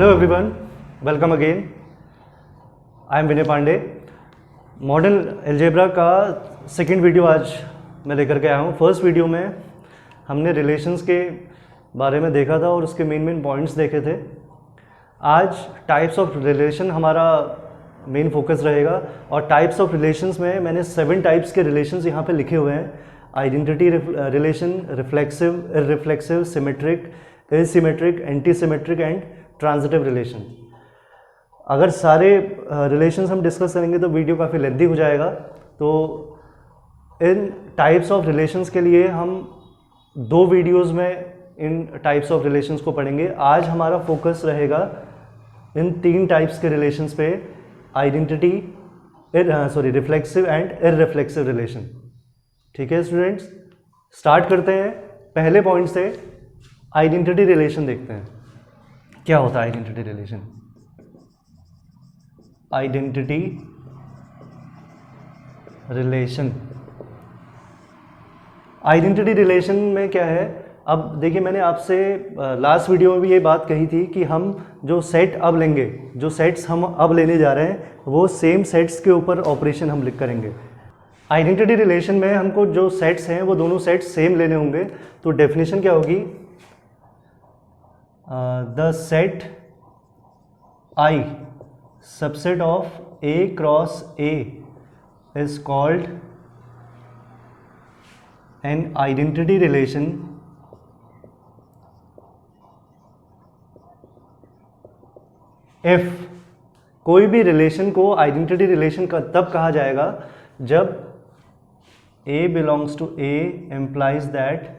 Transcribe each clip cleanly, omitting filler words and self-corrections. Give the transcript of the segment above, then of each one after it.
Hello everyone, welcome again. I am Vinay Pandey. Modern algebra का second video आज मैं लेकर के आया हूँ। फर्स्ट वीडियो में हमने रिलेशंस के बारे में देखा था और उसके मेन पॉइंट्स देखे थे। आज टाइप्स ऑफ रिलेशन हमारा मेन फोकस रहेगा और टाइप्स ऑफ रिलेशंस में मैंने 7 टाइप्स के रिलेशंस यहाँ पे लिखे हुए हैं। Identity relation, reflexive, irreflexive, symmetric, asymmetric, anti symmetric and transitive relation. अगर सारे रिलेशंस हम डिस्कस करेंगे तो वीडियो काफ़ी लेंथी हो जाएगा, तो इन टाइप्स ऑफ रिलेशंस के लिए हम 2 वीडियोस में इन टाइप्स ऑफ रिलेशंस को पढ़ेंगे। आज हमारा फोकस रहेगा इन 3 टाइप्स के रिलेशंस पे, identity, reflexive and irreflexive relation. ठीक है स्टूडेंट्स, स्टार्ट करते हैं पहले पॉइंट से। आइडेंटिटी रिलेशन देखते हैं क्या होता है। Identity relation, identity relation, identity relation में क्या है। अब देखिए, मैंने आपसे लास्ट वीडियो में भी ये बात कही थी कि हम जो सेट अब लेंगे, जो सेट्स हम अब लेने जा रहे हैं, वो सेम सेट्स के ऊपर ऑपरेशन हम करेंगे। आइडेंटिटी रिलेशन में हमको जो सेट्स हैं वो दोनों सेट्स सेम लेने होंगे। तो डेफिनेशन क्या होगी? The set I subset of A cross A is called an identity relation if कोई भी रिलेशन को आइडेंटिटी रिलेशन का तब कहा जाएगा जब A belongs to A implies that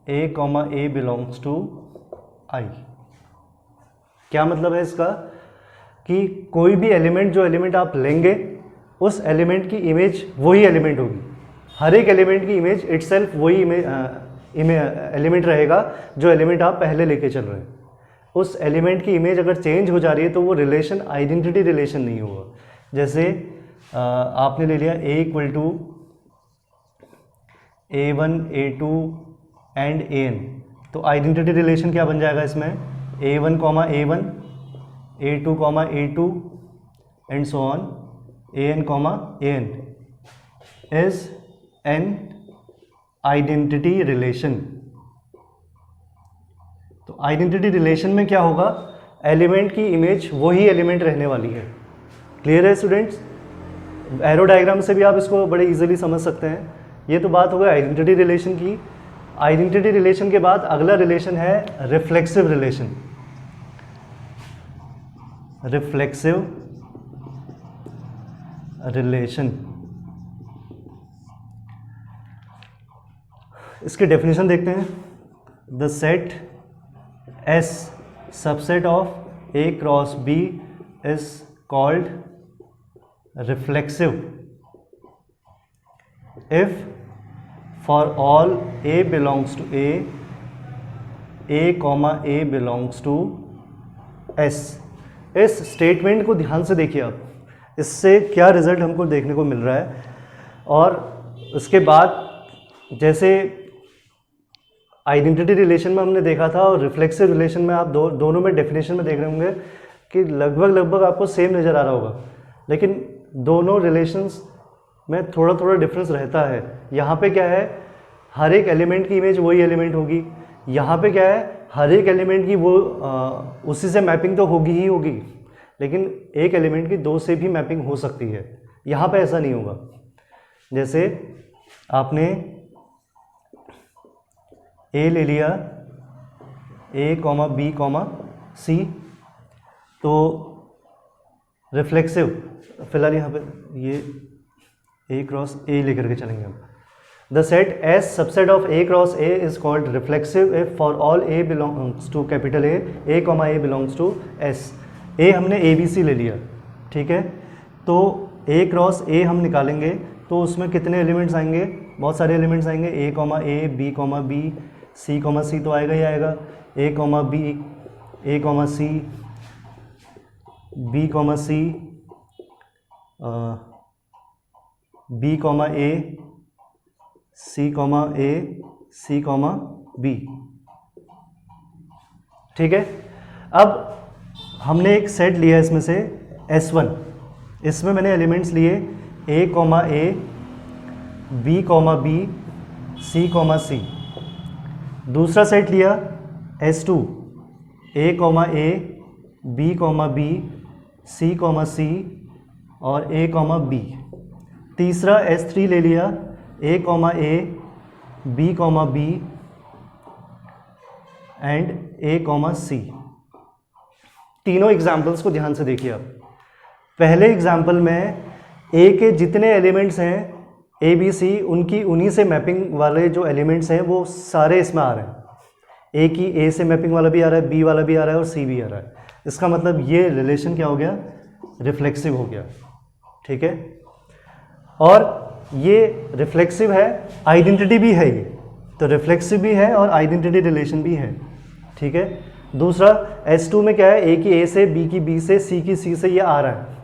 A, A belongs to I। क्या मतलब है इसका? कि कोई भी एलिमेंट, जो एलिमेंट आप लेंगे, उस एलिमेंट की इमेज वही एलिमेंट होगी। हर एक एलिमेंट की इमेज इटसेल्फ वही एलिमेंट रहेगा जो एलिमेंट आप पहले लेके चल रहे हैं। उस एलिमेंट की इमेज अगर चेंज हो जा रही है तो वो रिलेशन आइडेंटिटी रिलेशन नहीं होगा। जैसे आपने ले लिया A equal to A1, A2 and AN, तो आइडेंटिटी रिलेशन क्या बन जाएगा इसमें? A1, A1, A2, A2 and so on, AN, AN is an identity relation. तो आइडेंटिटी रिलेशन में क्या होगा? एलिमेंट की इमेज वही एलिमेंट रहने वाली है। क्लियर है स्टूडेंट्स? एरो डायग्राम से भी आप इसको बड़े इजीली समझ सकते हैं। ये तो बात हो गई आइडेंटिटी रिलेशन की। आइडेंटिटी रिलेशन के बाद अगला रिलेशन है रिफ्लेक्सिव रिलेशन। रिफ्लेक्सिव रिलेशन, इसकी डेफिनेशन देखते हैं। The set S subset of A cross B is called reflexive if for all A belongs to A, A belongs to S। इस statement को ध्यान से देखिए आप, इससे क्या रिजल्ट हमको देखने को मिल रहा है। और उसके बाद जैसे आइडेंटिटी रिलेशन में हमने देखा था और रिफ्लेक्सिव रिलेशन में आप दोनों में डेफिनेशन में देख रहे होंगे कि लगभग आपको सेम नज़र आ रहा होगा, लेकिन दोनों रिलेशंस में थोड़ा डिफरेंस रहता है। यहाँ पे क्या है, हर एक एलिमेंट की इमेज वही एलिमेंट होगी। यहाँ पे क्या है, हर एक एलिमेंट की वो उसी से मैपिंग तो होगी ही होगी, लेकिन एक एलिमेंट की 2 से भी मैपिंग हो सकती है। यहाँ पे ऐसा नहीं होगा। जैसे आपने A ले लिया, A, B, C, तो रिफ्लेक्सिव, फिलहाल यहाँ पे ये A क्रॉस A लेकर के चलेंगे हम। The set S subset of A cross A is called reflexive if for all A belongs to capital A, A belongs to S। A हमने ABC ले लिया, ठीक है। तो A क्रॉस A हम निकालेंगे तो उसमें कितने एलिमेंट्स आएंगे? बहुत सारे एलिमेंट्स आएंगे। A, B, B, C तो आएगा ही आएगा। A, B, A, C, B, C, B, A, C, A, C, B। ठीक है। अब हमने एक सेट लिया इसमें से S1, इसमें मैंने एलिमेंट्स लिए A, B, C, C। दूसरा सेट लिया S2, A, B, C, C और A, B। तीसरा S3 ले लिया A, B, and A, C। तीनों एग्जाम्पल्स को ध्यान से देखिए आप। पहले एग्जाम्पल में A के जितने एलिमेंट्स हैं A, B, C, उनकी उन्हीं से मैपिंग वाले जो एलिमेंट्स हैं वो सारे इसमें आ रहे हैं। A की A से मैपिंग वाला भी आ रहा है, B वाला भी आ रहा है और C भी आ रहा है। इसका मतलब ये रिलेशन क्या हो गया, रिफ्लेक्सिव हो गया। ठीक है, और ये रिफ्लेक्सिव है, आइडेंटिटी भी है ये, तो रिफ्लेक्सिव भी है और आइडेंटिटी रिलेशन भी है। ठीक है, दूसरा S2 में क्या है, A की A से, B की B से, C की C से ये आ रहा है।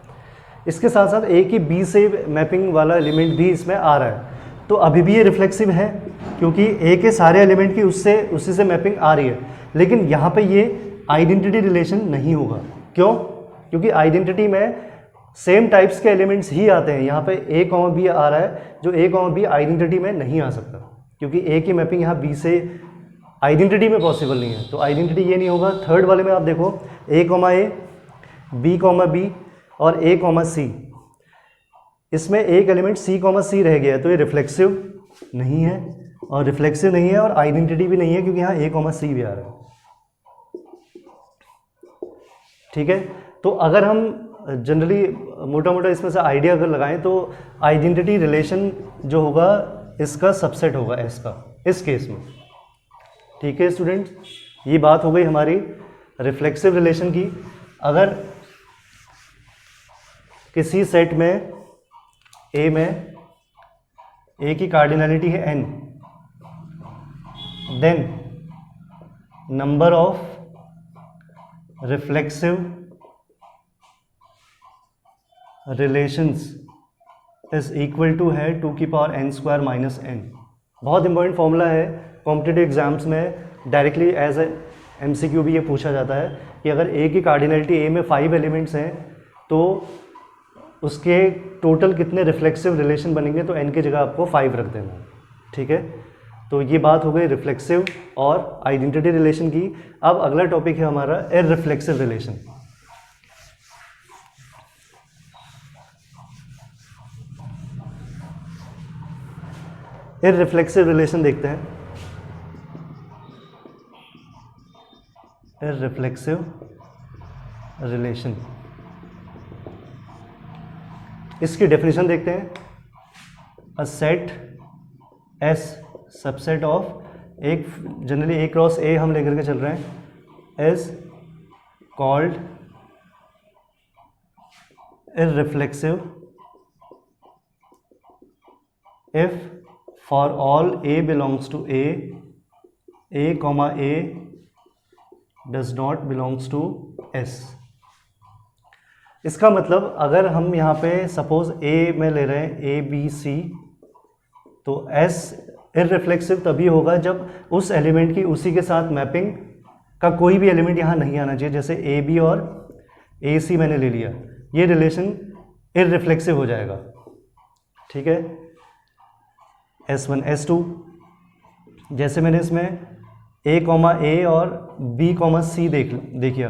इसके साथ साथ A की B से मैपिंग वाला एलिमेंट भी इसमें आ रहा है, तो अभी भी ये रिफ्लेक्सिव है क्योंकि A के सारे एलिमेंट की उसी से मैपिंग आ रही है। लेकिन यहाँ पे ये आइडेंटिटी रिलेशन नहीं होगा। क्यों? क्योंकि आइडेंटिटी में सेम टाइप्स के एलिमेंट्स ही आते हैं। यहाँ पे A, B आ रहा है, जो A, B आइडेंटिटी में नहीं आ सकता क्योंकि A की मैपिंग यहाँ B से आइडेंटिटी में पॉसिबल नहीं है, तो आइडेंटिटी ये नहीं होगा। थर्ड वाले में आप देखो A, B, B और A, C, इसमें एक एलिमेंट C, C रह गया है, तो ये रिफ्लेक्सिव नहीं है और रिफ्लेक्सिव नहीं है और आइडेंटिटी भी नहीं है क्योंकि यहाँ A, C भी आ रहा है। ठीक है, तो अगर हम जनरली मोटा मोटा इसमें से आइडिया अगर लगाएं तो आइडेंटिटी रिलेशन जो होगा इसका सबसेट होगा S का इस केस में। ठीक है स्टूडेंट्स, ये बात हो गई हमारी रिफ्लेक्सिव रिलेशन की। अगर किसी सेट में A में A की कार्डिनलिटी है n, then number of reflexive relations is equal to है 2n² - n। बहुत इंपॉर्टेंट फॉर्मूला है, कॉम्पिटिटिव एग्जाम्स में डायरेक्टली एज ए MCQ भी ये पूछा जाता है कि अगर A की कार्डिनलिटी A में 5 एलिमेंट्स हैं तो उसके टोटल कितने रिफ्लेक्सिव रिलेशन बनेंगे, तो n की जगह आपको 5 रख देना। ठीक है, तो ये बात हो गई रिफ्लेक्सिव और आइडेंटिटी रिलेशन की। अब अगला टॉपिक है हमारा इररिफ्लेक्सिव रिलेशन। इररिफ्लेक्सिव रिलेशन देखते हैं। इररिफ्लेक्सिव रिलेशन, इसकी डेफिनेशन देखते हैं। A set S subset of एक जनरली A क्रॉस A हम लेकर के चल रहे हैं, is called irreflexive if for all A belongs to A, A, A does not belongs to S। इसका मतलब अगर हम यहाँ पे सपोज A में ले रहे हैं A, B, C, तो S इररिफ्लेक्सिव तभी होगा जब उस एलिमेंट की उसी के साथ मैपिंग का कोई भी एलिमेंट यहाँ नहीं आना चाहिए। जैसे A, B और A, C मैंने ले लिया, ये रिलेशन इररिफ्लेक्सिव हो जाएगा। ठीक है, S1, S2, जैसे मैंने इसमें A, A और B, C देखिए,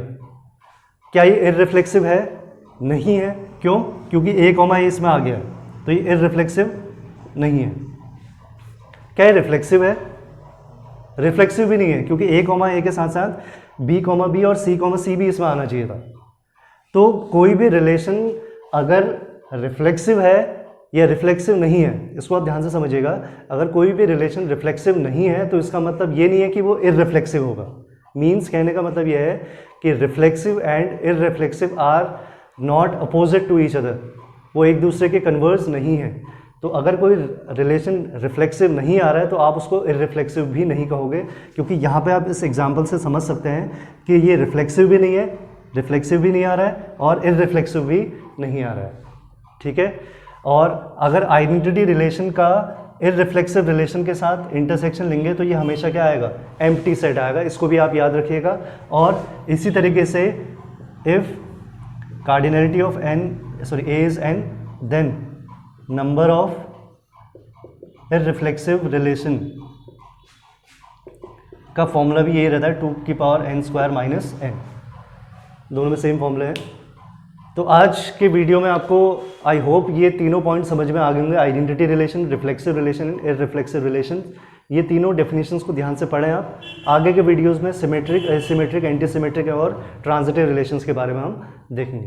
क्या ये इररिफ्लेक्सिव है? नहीं है। क्यों? क्योंकि A, A इसमें आ गया, तो ये इररिफ्लेक्सिव नहीं है। क्या ये रिफ्लेक्सिव है? रिफ्लेक्सिव भी नहीं है क्योंकि A, A के साथ साथ B, B और C, C भी इसमें आना चाहिए था। तो कोई भी रिलेशन अगर रिफ्लेक्सिव है या रिफ्लेक्सिव नहीं है, इसको आप ध्यान से समझिएगा। अगर कोई भी रिलेशन रिफ्लेक्सिव नहीं है तो इसका मतलब ये नहीं है कि वो इररिफ्लेक्सिव होगा। मीन्स कहने का मतलब ये है कि reflexive and irreflexive are not opposite to each other, वो एक दूसरे के कन्वर्स नहीं है। तो अगर कोई रिलेशन रिफ्लेक्सिव नहीं आ रहा है तो आप उसको इररिफ्लेक्सिव भी नहीं कहोगे, क्योंकि यहाँ पे आप इस एग्जांपल से समझ सकते हैं कि ये रिफ्लेक्सिव भी नहीं है, रिफ्लेक्सिव भी नहीं आ रहा है और इररिफ्लेक्सिव भी नहीं आ रहा है। ठीक है, और अगर आइडेंटिटी रिलेशन का इररिफ्लेक्सिव रिलेशन के साथ इंटरसेक्शन लेंगे तो ये हमेशा क्या आएगा? एम्प्टी सेट आएगा। इसको भी आप याद रखिएगा। और इसी तरीके से if cardinality of A is n, then number of irreflexive relation का फॉर्मूला भी यही रहता है, 2n² - n। दोनों में सेम फॉर्मूला है। तो आज के वीडियो में आपको आई होप ये तीनों पॉइंट समझ में आ गए होंगे, identity relation, reflexive relation and irreflexive relation. ये तीनों डेफिनेशंस को ध्यान से पढ़ें आप। आगे के वीडियोस में सिमेट्रिक, एसिमेट्रिक, एंटी सिमेट्रिक और ट्रांजिटिव रिलेशंस के बारे में हम देखेंगे।